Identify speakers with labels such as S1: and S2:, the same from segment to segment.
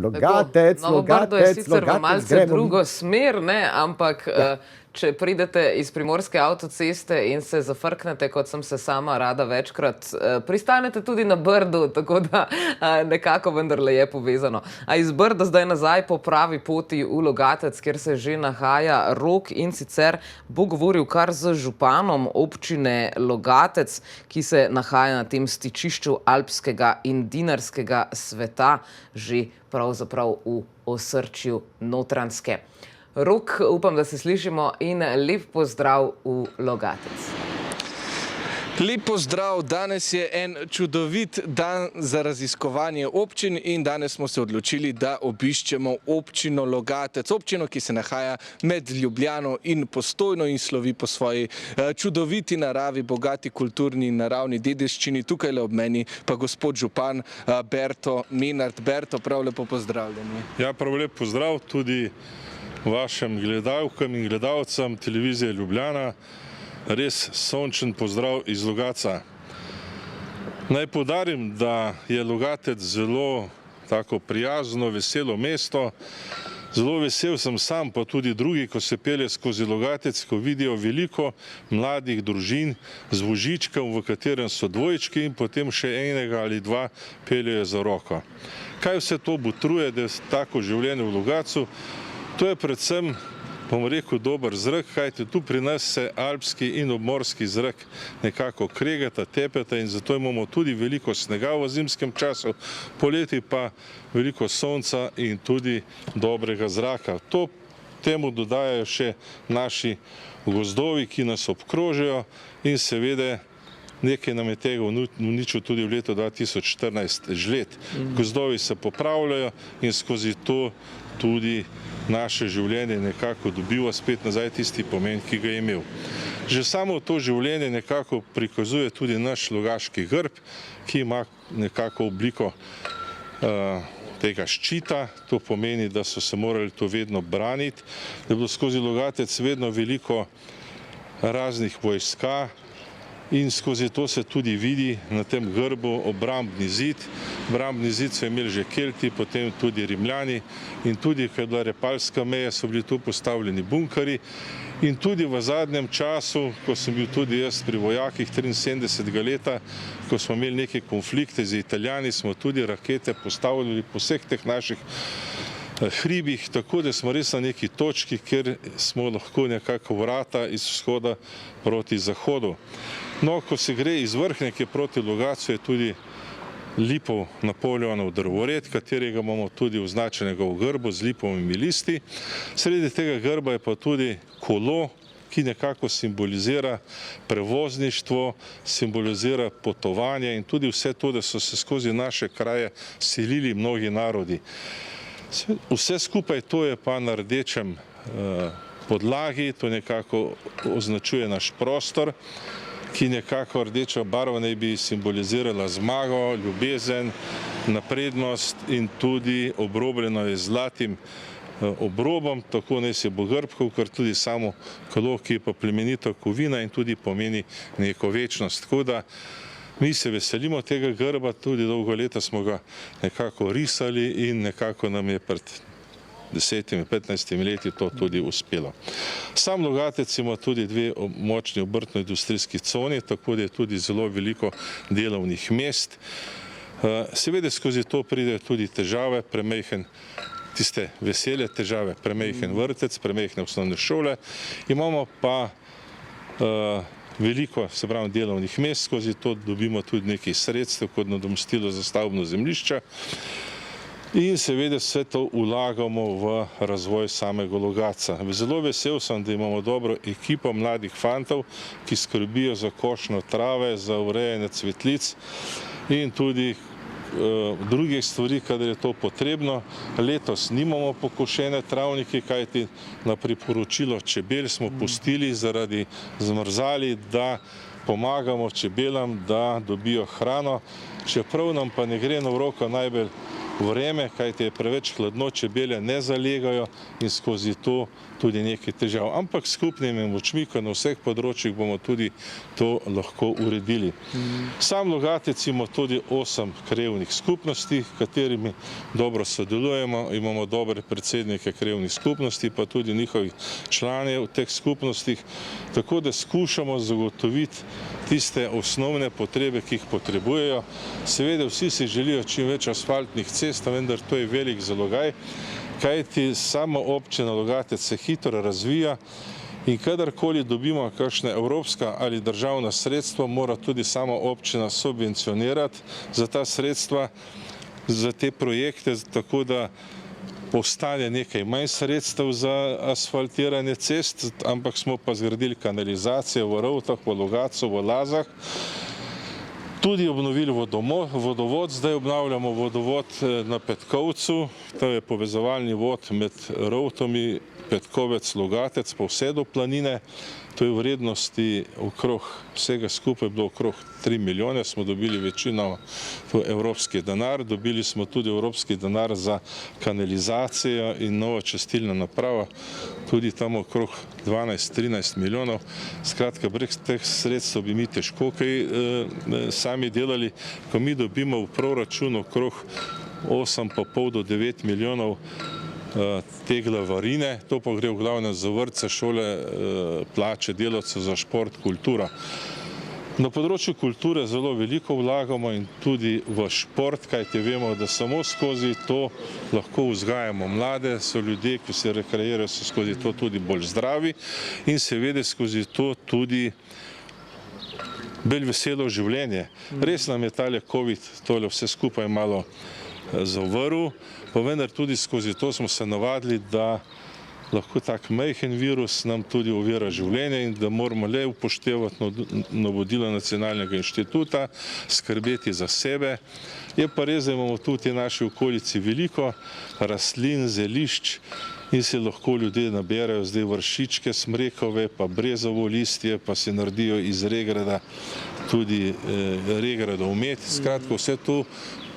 S1: Logatec,
S2: Novo Brdo je sicer v malce
S1: gremo.
S2: drugo smer, ne, ampak če pridete iz Primorske avtoceste in se zafrknete, kot sem se sama rada večkrat, pristanete tudi na Brdu, tako da nekako vendarle je povezano. A iz Brda zdaj nazaj po pravi poti v Logatec, kjer se že nahaja Rok, in sicer bo govoril kar z županom občine Logatec, ki se nahaja na tem stičišču alpskega in dinarskega sveta, že pravzaprav v osrčju Notranjske. Rok, upam, da se slišimo, in lep pozdrav v Logatec.
S3: Lep pozdrav, danes je en čudovit dan za raziskovanje občin in danes smo se odločili, da obiščemo občino Logatec, občino, ki se nahaja med Ljubljano in Postojno in slovi po svoji čudoviti naravi, bogati kulturni in naravni dediščini. Tukaj le ob meni pa gospod župan Berto Menart. Berto, prav lepo pozdravljeni.
S4: Ja, prav lep pozdrav tudi vašim gledalkam in gledalcem televizije Ljubljana. Res sončen pozdrav iz Logatca. Naj poudarim, da je Logatec zelo tako prijazno, veselo mesto. Zelo vesel sem sam, pa tudi drugi, ko se pelje skozi Logatec, ko vidijo veliko mladih družin z vozičkom, v katerem so dvojčki, in potem še enega ali dva peljejo za roko. Kaj vse to botruje, da je tako življenje v Logatcu? To je predvsem, bom rekel, dober zrak, kajte tu pri nas se alpski in obmorski zrak nekako kregata, tepeta, in zato imamo tudi veliko snega v zimskem času, poleti pa veliko sonca in tudi dobrega zraka. Temu dodajajo še naši gozdovi, ki nas obkrožajo, in seveda nekaj nam je tega uničil tudi v letu 2014 žled. Gozdovi se popravljajo in skozi to tudi naše življenje nekako dobiva spet nazaj tisti pomen, ki ga je imel. Že samo to življenje nekako prikazuje tudi naš logaški grb, ki ima nekako obliko tega ščita. To pomeni, da so se morali to vedno braniti, da je bilo skozi Logatec vedno veliko raznih vojska, in skozi to se tudi vidi na tem grbu obrambni zid. Obrambni zid so imeli že Kelti, potem tudi Rimljani, in tudi, ko je bila Repalska meja, so bili tu postavljeni bunkeri. In tudi v zadnjem času, ko sem bil tudi jaz pri vojakih 73. leta, ko smo imeli neke konflikte z Italijani, smo tudi rakete postavljali po vseh teh naših hribih, tako da smo res na neki točki, kjer smo lahko nekako vrata iz vzhoda proti zahodu. No, ko se gre iz Vrhnike proti Logatcu, je tudi lipov Napoleonov drvored, katerega imamo tudi označenega v grbu z lipovimi listi. Sredi tega grba je pa tudi kolo, ki nekako simbolizira prevozništvo, simbolizira potovanje in tudi vse to, da so se skozi naše kraje selili mnogi narodi. Vse skupaj to je pa na rdečem podlagi, to nekako označuje naš prostor, ki nekako rdeča barva naj bi simbolizirala zmago, ljubezen, naprednost, in tudi obrobljeno je zlatim obrobom, tako naj se bo grb, kakor tudi samo kolo, ki je pa plemenita kovina in tudi pomeni neko večnost. Tako da mi se veselimo tega grba, tudi dolgo leta smo ga nekako risali in nekako nam je pred 10-15 leti to tudi uspelo. Sam Logatec ima tudi dve močni obrtno-industrijski coni, tako da je tudi zelo veliko delovnih mest. Seveda skozi to pridejo tudi težave, premajhen, tiste vesele težave, premajhen vrtec, premajhne osnovne šole. Imamo pa veliko, se pravi, delovnih mest, skozi to dobimo tudi nekaj sredstev kot nadomestilo za stavbno zemljišče. In seveda vse to vlagamo v razvoj samega Logatca. Zelo vesel sem, da imamo dobro ekipo mladih fantov, ki skrbijo za košnjo trave, za urejanje cvetlic in tudi drugih stvari, kadar je to potrebno. Letos nimamo pokošene travnike, kajti na priporočilo čebel smo pustili zaradi zmrzali, da pomagamo čebelam, da dobijo hrano. Čeprav nam pa ne gre na roko najbolj vreme, kajti je preveč hladno, čebele ne zalegajo in skozi to tudi nekaj težav. Ampak s skupnimi močmi, ko na vseh področjih bomo tudi to lahko uredili. Sam Logatec ima tudi 8 krajevnih skupnosti, katerimi dobro sodelujemo, imamo dobre predsednike krajevnih skupnosti, pa tudi njihovih članov v teh skupnostih, tako da skušamo zagotoviti tiste osnovne potrebe, ki jih potrebujejo. Seveda vsi si želijo čim več asfaltnih cest, vendar to je velik zalogaj, kajti sama občina Logatec se hitro razvija in kadarkoli dobimo kakšna evropska ali državna sredstva, mora tudi sama občina subvencionirati za ta sredstva, za te projekte, tako da ostane nekaj manj sredstev za asfaltiranje cest, ampak smo pa zgradili kanalizacije v Rovtah, v Logatcu, v Lazah. Tudi obnovili vodovod, zdaj obnavljamo vodovod na Petkovcu, to je povezovalni vod med Rovtami, Petkovec, Logatec, pa vse do planine. To je v vrednosti okrog, vsega skupaj bilo okrog 3 milijone, smo dobili večino evropski denar, dobili smo tudi evropski denar za kanalizacijo in novo čistilna naprava, tudi tam okrog 12-13 milijonov. Skratka, brez teh sredstev bi mi težko kaj sami delali, ko mi dobimo v proračunu okrog 8,5 do 9 milijonov te glavarine, to pa gre v glavnem za vrtce, šole, plače delavcev, za šport, kultura. Na področju kulture zelo veliko vlagamo in tudi v šport, kajti vemo, da samo skozi to lahko vzgajamo mlade, so ljudje, ki se rekreirajo, so skozi to tudi bolj zdravi in seveda skozi to tudi bolj veselo življenje. Res nam je tale COVID tole vse skupaj malo zavrl, pa vendar tudi skozi to smo se navadili, da lahko tak majhen virus nam tudi ovira življenje in da moramo le upoštevati navodila Nacionalnega inštituta, skrbeti za sebe. Je pa res, da imamo tudi v naši okolici veliko rastlin, zelišč in si lahko ljudje naberajo zdaj vršičke, smrekove, pa brezovo listje, pa si naredijo iz regrada tudi regradov med. Skratka, vse to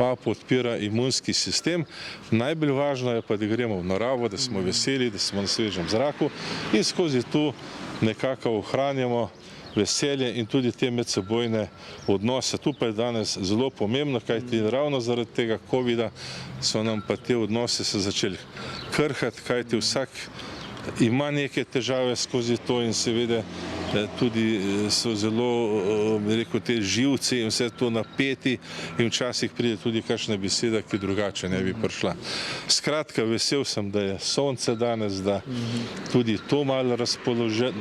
S4: pa podpira imunski sistem. Najbolj važno je pa, da gremo v naravo, da smo veseli, da smo na svežem zraku in skozi to nekako ohranjamo veselje in tudi te medsebojne odnose. Tu pa je danes zelo pomembno, kajti ravno zaradi tega COVID-a so nam pa te odnose se začeli krhati, kajti vsak ima neke težave skozi to in seveda tudi so zelo, bi rekel, te živci in vse to napeti in včasih pride tudi kakšna beseda, ki drugače ne bi prišla. Skratka, vesel sem, da je sonce danes, da tudi to malo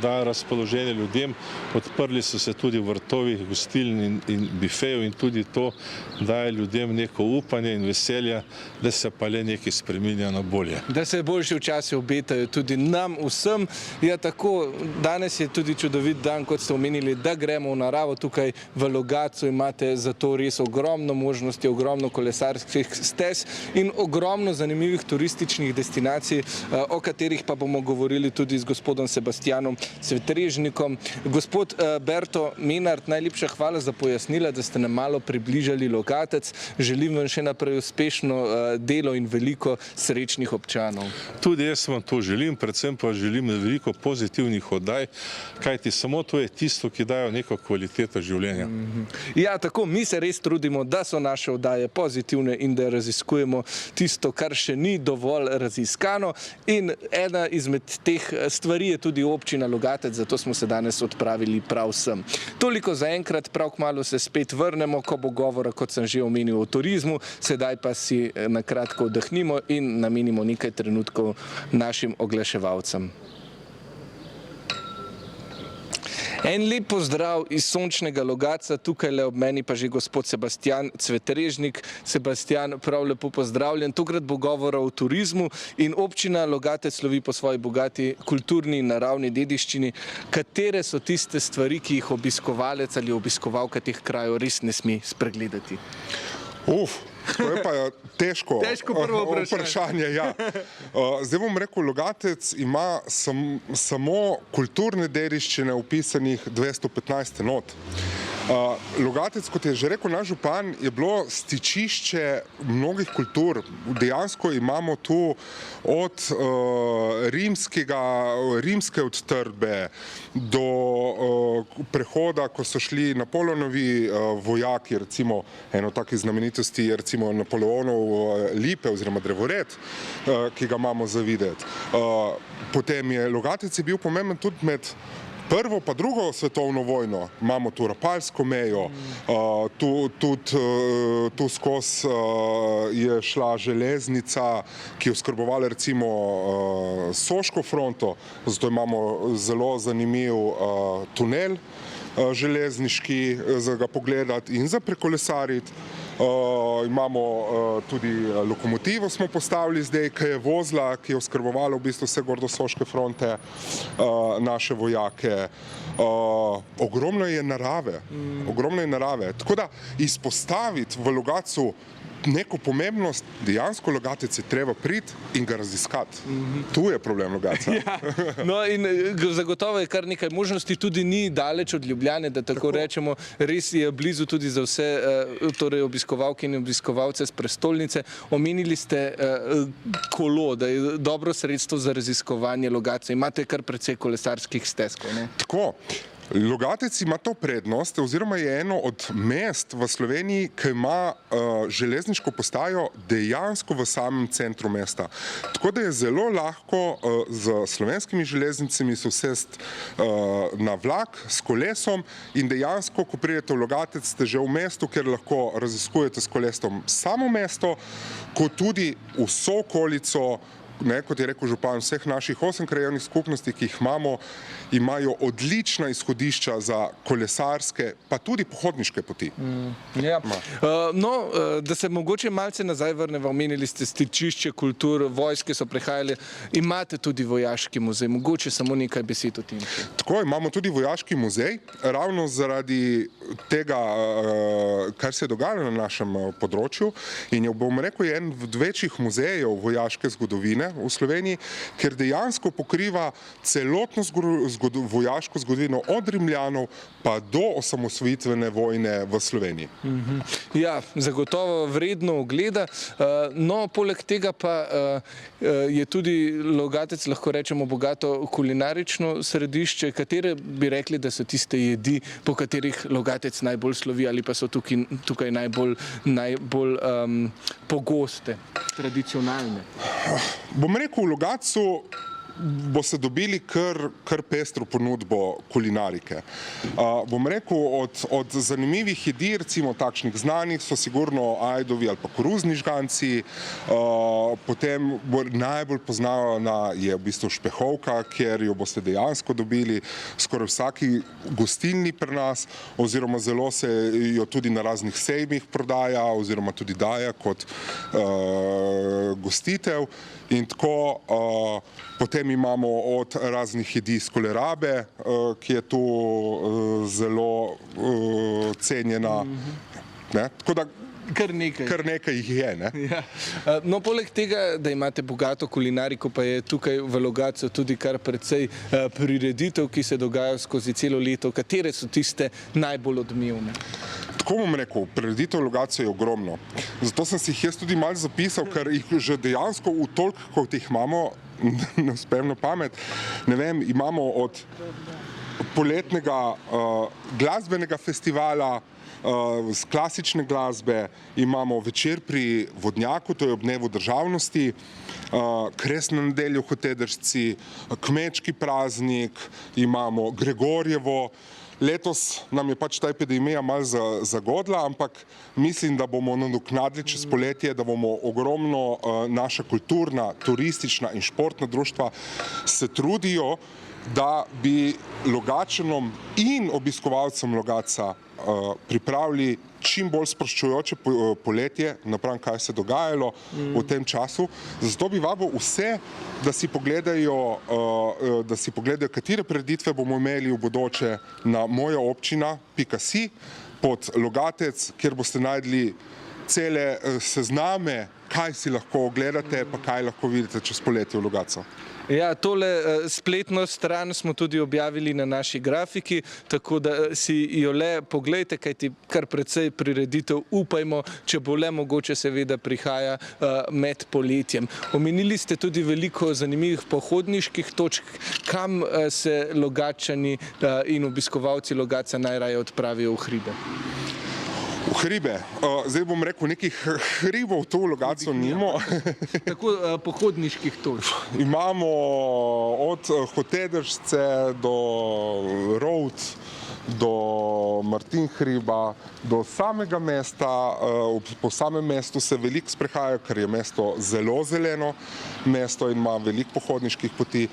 S4: da razpoloženje ljudem. Odprli so se tudi vrtovi, gostiln in bifejev in tudi to daje ljudem neko upanje in veselje, da se pa le nekaj spreminja na bolje.
S3: Da se boljši časi obetajo tudi nam vsem. Ja, tako, danes je tudi čudovit dan, kot ste omenili, da gremo v naravo. Tukaj v Logatcu imate za to res ogromno možnosti, ogromno kolesarskih stez in ogromno zanimivih turističnih destinacij, o katerih pa bomo govorili tudi z gospodom Sebastijanom Cvetrežnikom. Gospod Berto Menart, najlepša hvala za pojasnila, da ste nam malo približali Logatec. Želim vam še naprej uspešno delo in veliko srečnih občanov.
S4: Tudi jaz vam to želim, predvsem pa želim veliko pozitivnih oddaj, kajti samo to je tisto, ki dajo neko kvaliteto življenja.
S3: Ja, tako, mi se res trudimo, da so naše oddaje pozitivne in da raziskujemo tisto, kar še ni dovolj raziskano, in ena izmed teh stvari je tudi občina Logatec, zato smo se danes odpravili prav sem. Toliko za enkrat, prav kmalu se spet vrnemo, ko bo govora, kot sem že omenil, o turizmu, sedaj pa si na kratko vdahnimo in namenimo nekaj trenutkov našim oglaševalcem. En lep pozdrav iz sončnega Logatca, tukaj le ob meni pa že gospod Sebastijan Cvetrežnik. Sebastijan, prav lepo pozdravljen. Tokrat bo govora o turizmu in občina Logatec slovi po svoji bogati kulturni in naravni dediščini. Katere so tiste stvari, ki jih obiskovalec ali obiskovalka teh krajev res ne sme spregledati?
S1: To je pa težko vprašanje. Ja. Zdaj bom rekel, Logatec ima samo kulturne dediščine vpisanih 215 enot. Logatec, kot je že rekel naš župan, je bilo stičišče mnogih kultur. Dejansko imamo tu od rimske odtrdbe do prehoda, ko so šli Napoleonovi vojaki, recimo eno takih znamenitosti je recimo Napoleonov lipe oziroma drevored, ki ga imamo za videti. Potem je Logatec je bil pomemben tudi med prvo pa drugo svetovno vojno. Imamo tu Rapalsko mejo, tu skozi je šla železnica, ki je oskrbovala recimo Soško fronto, zato imamo zelo zanimiv tunel železniški za ga pogledati in za prekolesariti. Imamo tudi lokomotivo smo postavili zdaj, ki je vozila, ki je oskrbovala v bistvu vse gor do Soške fronte naše vojake. Ogromno je narave. Tako da izpostaviti v Logatcu neko pomembnost, dejansko Logatec je treba priti in ga raziskati. Tu je problem Logatca.
S3: No in zagotovo je kar nekaj možnosti, tudi ni daleč od Ljubljane, da tako rečemo, res je blizu tudi za vse torej obiskovalke in obiskovalce z prestolnice. Omenili ste kolo, da je dobro sredstvo za raziskovanje Logatca. Imate kar precej kolesarskih stezkov, ne?
S1: Tako. Logatec ima to prednost, oziroma je eno od mest v Sloveniji, ki ima železniško postajo dejansko v samem centru mesta. Tako da je zelo lahko z slovenskimi železnicami se usesti na vlak s kolesom in dejansko, ko pridete v Logatec, ste že v mestu, kjer lahko raziskujete s kolesom samo mesto, kot tudi vso okolico. Kot je rekel župan, vseh naših 8 krajevnih skupnosti, ki jih imamo, imajo odlična izhodišča za kolesarske, pa tudi pohodniške poti.
S3: No, da se mogoče malce nazaj vrnemo, omenili ste stičišče kultur, vojske so prihajale, imate tudi vojaški muzej, mogoče samo nekaj besed o tem.
S1: Tako, imamo tudi vojaški muzej, ravno zaradi tega, kar se je dogajalo na našem področju, in bom rekel, je en od večjih muzejev vojaške zgodovine v Sloveniji, ker dejansko pokriva celotno vojaško zgodovino od Rimljanov pa do osamosvojitvene vojne v Sloveniji.
S3: Ja, zagotovo vredno ogleda. No, poleg tega pa je tudi Logatec, lahko rečemo, bogato kulinarično središče. Katere bi rekli, da so tiste jedi, po katerih Logatec najbolj slovi ali pa so tukaj najbolj pogoste, tradicionalne?
S1: Bom rekel, v Logatcu boste dobili kar pestro ponudbo kulinarike. Bom rekel, od zanimivih jedi, recimo takšnih znanih, so sigurno ajdovi ali pa koruzni žganci, potem najbolj poznana je v bistvu špehovka, kjer jo boste dejansko dobili skoraj vsaki gostilni pri nas, oziroma zelo se jo tudi na raznih sejmih prodaja, oziroma tudi daje kot gostitev. In tako potem imamo od raznih jedi iz kolerabe, ki je tu zelo cenjena. Tako da kar nekaj jih je.
S3: No, poleg tega, da imate bogato kulinariko, pa je tukaj v Logatcu tudi kar precej prireditev, ki se dogajajo skozi celo leto. Katere so tiste najbolj odmevne?
S1: Tako bom rekel, prireditev v Logatcu je ogromno. Zato sem si jih jaz tudi malo zapisal, ker jih že dejansko v toliko, kot jih imamo, ne uspem na pamet. Ne vem, imamo od poletnega glasbenega festivala, z klasične glasbe, imamo večer pri Vodnjaku, to je ob dnevu državnosti, Kresno nedeljo v Hotedršci, kmečki praznik, imamo Gregorjevo. Letos nam je pač ta epidemija malo zagodla, ampak mislim, da bomo nadoknadili čez poletje, da bomo ogromno naša kulturna, turistična in športna društva se trudijo, da bi Logatčanom in obiskovalcem Logatca pripravili čim bolj sproščujoče poletje, napram kaj se je dogajalo v tem času. Zato bi vabil vse, da si pogledajo, katere prireditve bomo imeli v bodoče na mojaobčina.si pod Logatec, kjer boste najdli cele sezname, kaj si lahko ogledate, pa kaj lahko vidite čez poletje v Logatcu.
S3: Ja, tole spletno stran smo tudi objavili na naši grafiki, tako da si jo le pogledajte, kajti kar precej prireditev, upajmo, če bo le mogoče, seveda prihaja med poletjem. Omenili ste tudi veliko zanimivih pohodniških točk, kam se Logatčani in obiskovalci Logatca najraje odpravijo v hribe.
S1: V hribe. Zdaj bom rekel, nekih hribov tu v Logatcu nimo.
S3: Tako pohodniških točk.
S1: Imamo od Hotedržice do Rovt, do Martin hriba, do samega mesta. Po samem mestu se veliko sprehajajo, ker je mesto zelo zeleno mesto in ima veliko pohodniških poti.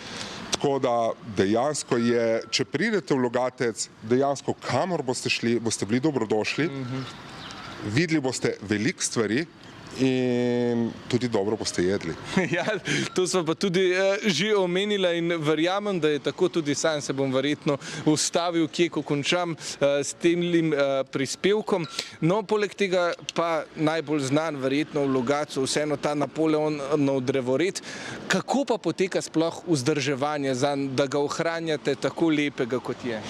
S1: Tako da dejansko je, če pridete v Logatec, dejansko kamor boste šli, boste bili dobrodošli. Videli boste veliko stvari in tudi dobro boste jedli.
S3: Ja, to smo pa tudi že omenila in verjamem, da je tako, tudi sam se bom verjetno ustavil, kje ko končam s tem prispevkom. No, poleg tega pa najbolj znan verjetno v Logatcu vseeno ta Napoleonov drevored. Kako pa poteka sploh vzdrževanje zanj, da ga ohranjate tako lepega, kot je?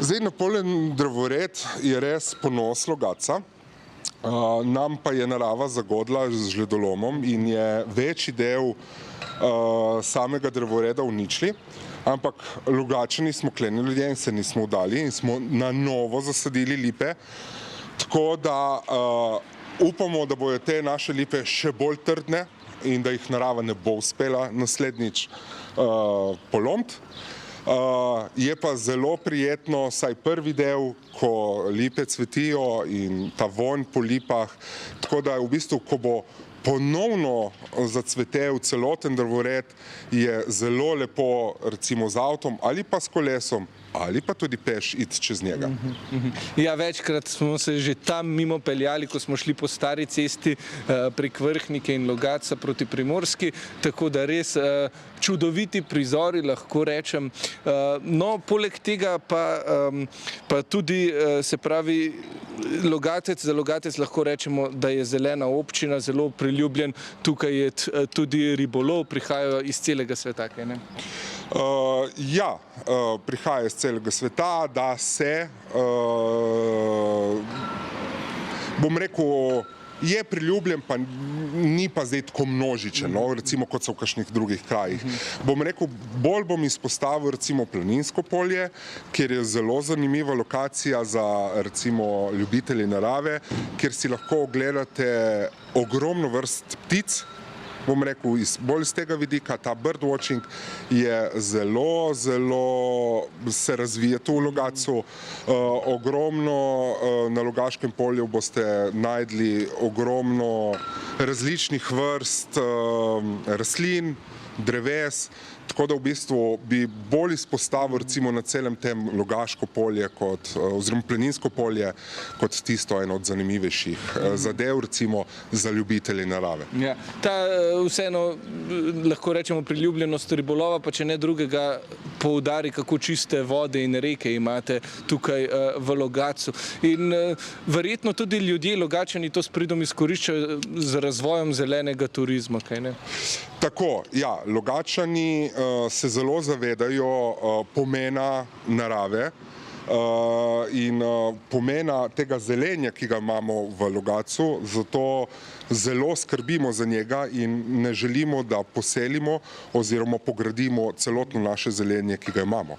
S1: Zdaj, Napoleonov drevored je res ponos Logatca. Nam pa je narava zagodla z žledolomom in je večji del samega drevoreda uničili, ampak Logatčani smo kleni ljudje in se nismo vdali in smo na novo zasadili lipe, tako da upamo, da bodo te naše lipe še bolj trdne in da jih narava ne bo uspela naslednjič polomiti. Je pa zelo prijetno, saj prvi del, ko lipe cvetijo in ta vonj po lipah, tako da v bistvu, ko bo ponovno zacvetel celoten drevored, je zelo lepo recimo z avtom ali pa s kolesom ali pa tudi peš iti čez njega.
S3: Ja, večkrat smo se že tam mimo peljali, ko smo šli po stari cesti prek Vrhnike in Logatca proti Primorski, tako da res čudoviti prizori, lahko rečem. No, poleg tega pa tudi, se pravi, za Logatec lahko rečemo, da je zelena občina, zelo priljubljen. Tukaj je tudi ribolov, prihajajo iz celega sveta, kaj ne?
S1: Ja, prihaja iz celega sveta, da se, bom rekel, je priljubljen, pa ni pa zdaj tako množičen, recimo kot so v kakšnih drugih krajih. Bom rekel, bolj bom izpostavil recimo Planinsko polje, kjer je zelo zanimiva lokacija za recimo ljubitelje narave, kjer si lahko ogledate ogromno vrst ptic. Bom rekel, bolj iz tega vidika, ta birdwatching je zelo se razvija tu v Logatcu. Ogromno na Logaškem polju boste najdli ogromno različnih vrst rastlin, dreves, tako da v bistvu bi bolj izpostavil recimo na celem tem Logaško polje oziroma Planinsko polje kot tisto eno od zanimivejših zadev recimo za ljubitelje narave.
S3: Ja, ta vseeno lahko rečemo priljubljenost ribolova, pa če ne drugega poudari, kako čiste vode in reke imate tukaj v Logatcu. In verjetno tudi ljudje Logatčani to s pridom izkoriščajo z razvojem zelenega turizma, kaj ne?
S1: Tako, ja, Logatčani se zelo zavedajo pomena narave in pomena tega zelenja, ki ga imamo v Logatcu, zato zelo skrbimo za njega in ne želimo, da poselimo oziroma pogradimo celotno naše zelenje, ki ga imamo.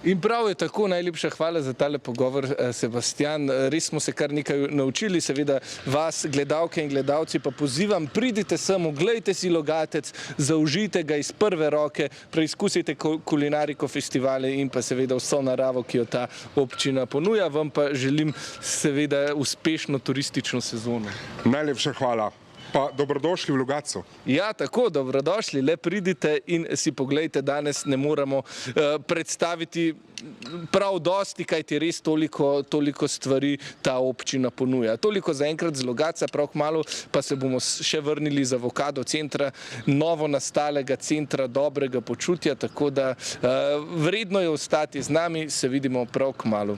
S3: In prav je tako, najlepša hvala za tale pogovor, Sebastian. Res smo se kar nekaj naučili, seveda vas, gledalke in gledalci, pa pozivam, pridite sem, oglejte si Logatec, zaužijte ga iz prve roke, preizkusite kulinariko festivale in pa seveda vso naravo, ki jo ta občina ponuja. Vam pa želim seveda uspešno turistično sezono.
S1: Najlepša hvala. Pa dobrodošli v Logatcu.
S3: Ja, tako, dobrodošli, le pridite in si poglejte, danes ne moramo predstaviti prav dosti, kajti res toliko stvari ta občina ponuja. Toliko zaenkrat z Logatca, prav kmalu pa se bomo še vrnili z Avokado centra, novo nastalega centra dobrega počutja, tako da vredno je ostati z nami, se vidimo prav kmalu.